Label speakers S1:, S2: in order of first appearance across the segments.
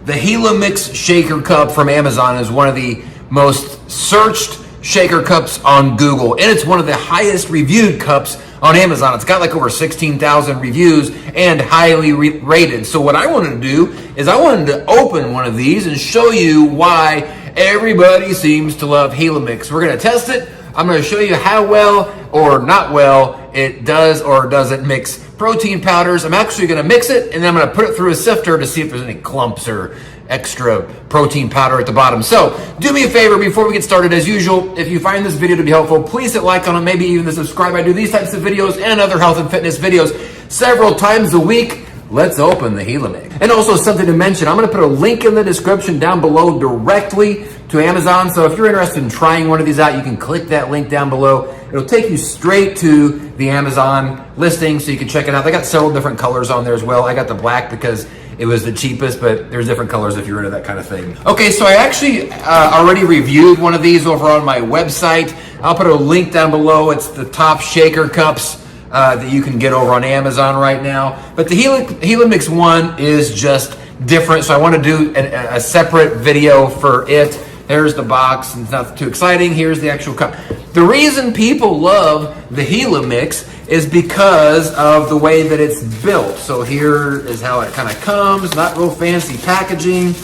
S1: The HELIMIX shaker cup from Amazon is one of the most searched shaker cups on Google, and it's one of the highest reviewed cups on Amazon. It's got like over 16,000 reviews and highly rated. So what I wanted to do is I wanted to open one of these and show you why everybody seems to love HELIMIX. We're going to test it. I'm going to show you how well or not well it does or doesn't mix protein powders. I'm actually going to mix it, and then I'm going to put it through a sifter to see if there's any clumps or extra protein powder at the bottom. So do me a favor before we get started. As usual, if you find this video to be helpful, please hit like on it, maybe even the subscribe. I do these types of videos and other health and fitness videos several times a week. Let's open the HELIMIX. And also something to mention, I'm going to put a link in the description down below directly to Amazon. So if you're interested in trying one of these out, you can click that link down below. It'll take you straight to the Amazon listing so you can check it out. They got several different colors on there as well. I got the black because it was the cheapest, but there's different colors if you're into that kind of thing. Okay, so I actually already reviewed one of these over on my website. I'll put a link down below. It's the top shaker cups that you can get over on Amazon right now. But the HELIMIX one is just different, so I want to do a separate video for it. There's the box, and it's not too exciting. Here's the actual cup. The reason people love the HELIMIX is because of the way that it's built. So here is how it kind of comes, not real fancy packaging,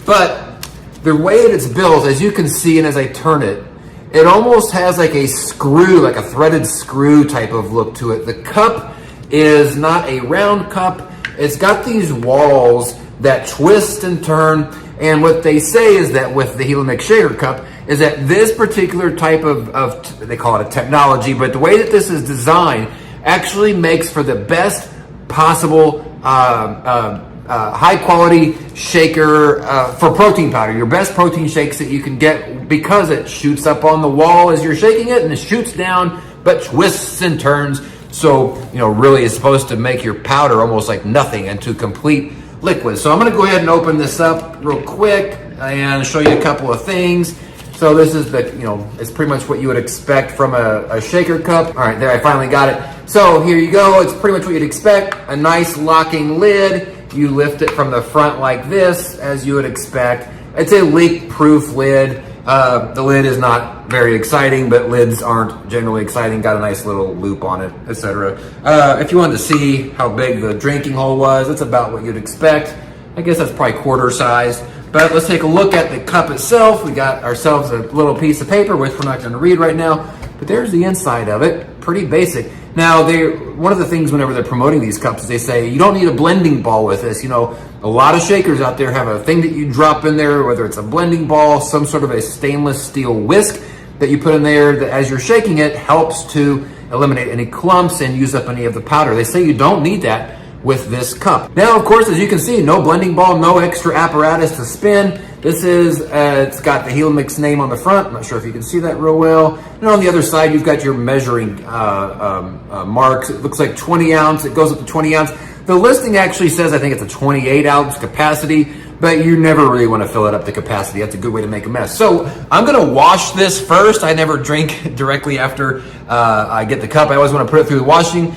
S1: but the way that it's built, as you can see, and as I turn it, it almost has like a screw, like a threaded screw type of look to it. The cup is not a round cup. It's got these walls that twist and turn. And what they say is that with the HELIMIX shaker cup is that this particular type of they call it a technology, but the way that this is designed actually makes for the best possible high quality shaker for protein powder, your best protein shakes that you can get, because it shoots up on the wall as you're shaking it and it shoots down but twists and turns. So, you know, really it's supposed to make your powder almost like nothing into complete liquid. So I'm going to go ahead and open this up real quick and show you a couple of things. So this is the, you know, it's pretty much what you would expect from a shaker cup. All right, there, I finally got it. So here you go. It's pretty much what you'd expect. A nice locking lid. You lift it from the front like this, as you would expect. It's a leak-proof lid. The lid is not very exciting, but lids aren't generally exciting. Got a nice little loop on it, etc. If you wanted to see how big the drinking hole was, it's about what you'd expect. I guess that's probably quarter size. But let's take a look at the cup itself. We got ourselves a little piece of paper, which we're not going to read right now. But there's the inside of it. Pretty basic. Now, one of the things whenever they're promoting these cups is they say you don't need a blending ball with this. You know, a lot of shakers out there have a thing that you drop in there, whether it's a blending ball, some sort of a stainless steel whisk that you put in there that as you're shaking it helps to eliminate any clumps and use up any of the powder. They say you don't need that with this cup. Now, of course, as you can see, no blending ball, no extra apparatus to spin. This is, it's got the HELIMIX name on the front. I'm not sure if you can see that real well. And on the other side, you've got your measuring marks. It looks like 20 ounce. It goes up to 20 ounce. The listing actually says, I think it's a 28 ounce capacity, but you never really want to fill it up to capacity. That's a good way to make a mess. So I'm going to wash this first. I never drink directly after I get the cup. I always want to put it through the washing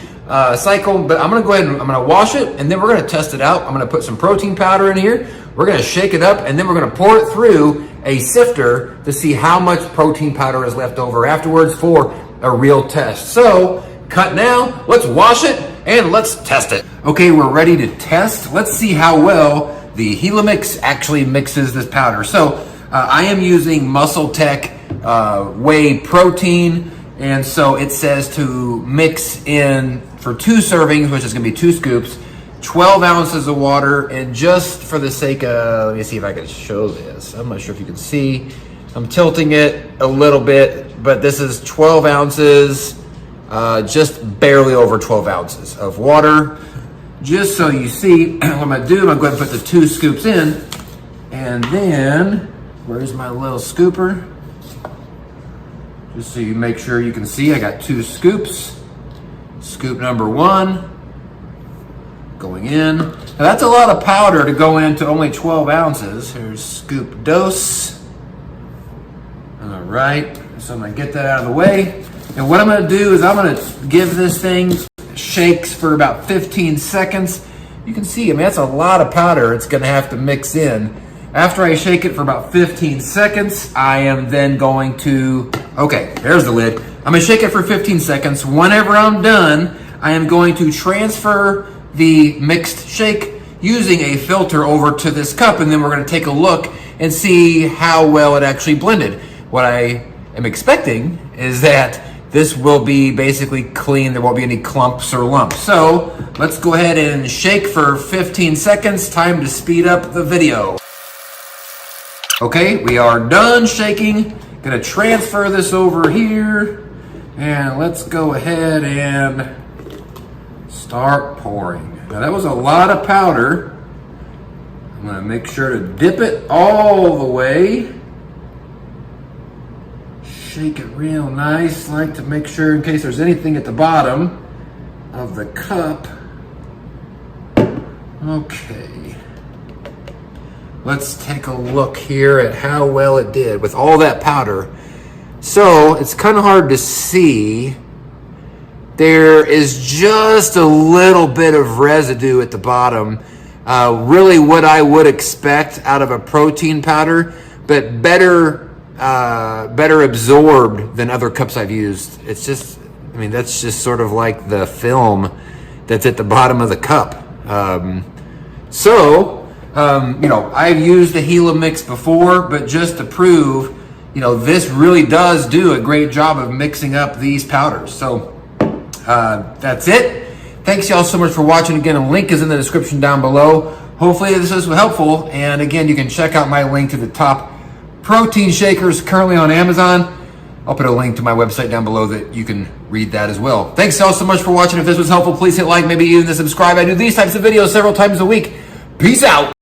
S1: cycle, but I'm going to go ahead and I'm going to wash it, and then we're going to test it out. I'm going to put some protein powder in here. We're going to shake it up, and then we're going to pour it through a sifter to see how much protein powder is left over afterwards for a real test. So cut now, let's wash it, and let's test it. Okay, we're ready to test. Let's see how well the HELIMIX actually mixes this powder. So I am using Muscle Tech whey protein, and so it says to mix in for 2 servings, which is going to be 2 scoops, 12 ounces of water. And just for the sake of, let me see if I can show this. I'm not sure if you can see. I'm tilting it a little bit, but this is 12 ounces, just barely over 12 ounces of water. Just so you see what I'm going to do, I'm going to go ahead and put the 2 scoops in. And then, where's my little scooper? Just so you make sure you can see, I got 2 scoops. Scoop number 1 going in. Now that's a lot of powder to go into only 12 ounces. Here's scoop dose. All right, so I'm gonna get that out of the way. And what I'm gonna do is I'm gonna give this thing shakes for about 15 seconds. you can see, I mean, that's a lot of powder it's gonna have to mix in. After I shake it for about 15 seconds, I am then going to, okay, there's the lid. I'm gonna shake it for 15 seconds. Whenever I'm done, I am going to transfer the mixed shake using a filter over to this cup, and then we're gonna take a look and see how well it actually blended. What I am expecting is that this will be basically clean. There won't be any clumps or lumps. So let's go ahead and shake for 15 seconds. Time to speed up the video. Okay, we are done shaking. Gonna transfer this over here, and let's go ahead and start pouring. Now that was a lot of powder. I'm gonna make sure to dip it all the way. Shake it real nice, like to make sure in case there's anything at the bottom of the cup. Okay. Let's take a look here at how well it did with all that powder. So it's kind of hard to see. There is just a little bit of residue at the bottom. Really what I would expect out of a protein powder, but better absorbed than other cups I've used. It's just, I mean, that's just sort of like the film that's at the bottom of the cup. You know, I've used the HELIMIX before, but just to prove, you know, this really does do a great job of mixing up these powders. So that's it. Thanks y'all so much for watching. Again, a link is in the description down below. Hopefully this was helpful. And again, you can check out my link to the top protein shakers currently on Amazon. I'll put a link to my website down below that you can read that as well. Thanks y'all so much for watching. If this was helpful, please hit like, maybe even subscribe. I do these types of videos several times a week. Peace out.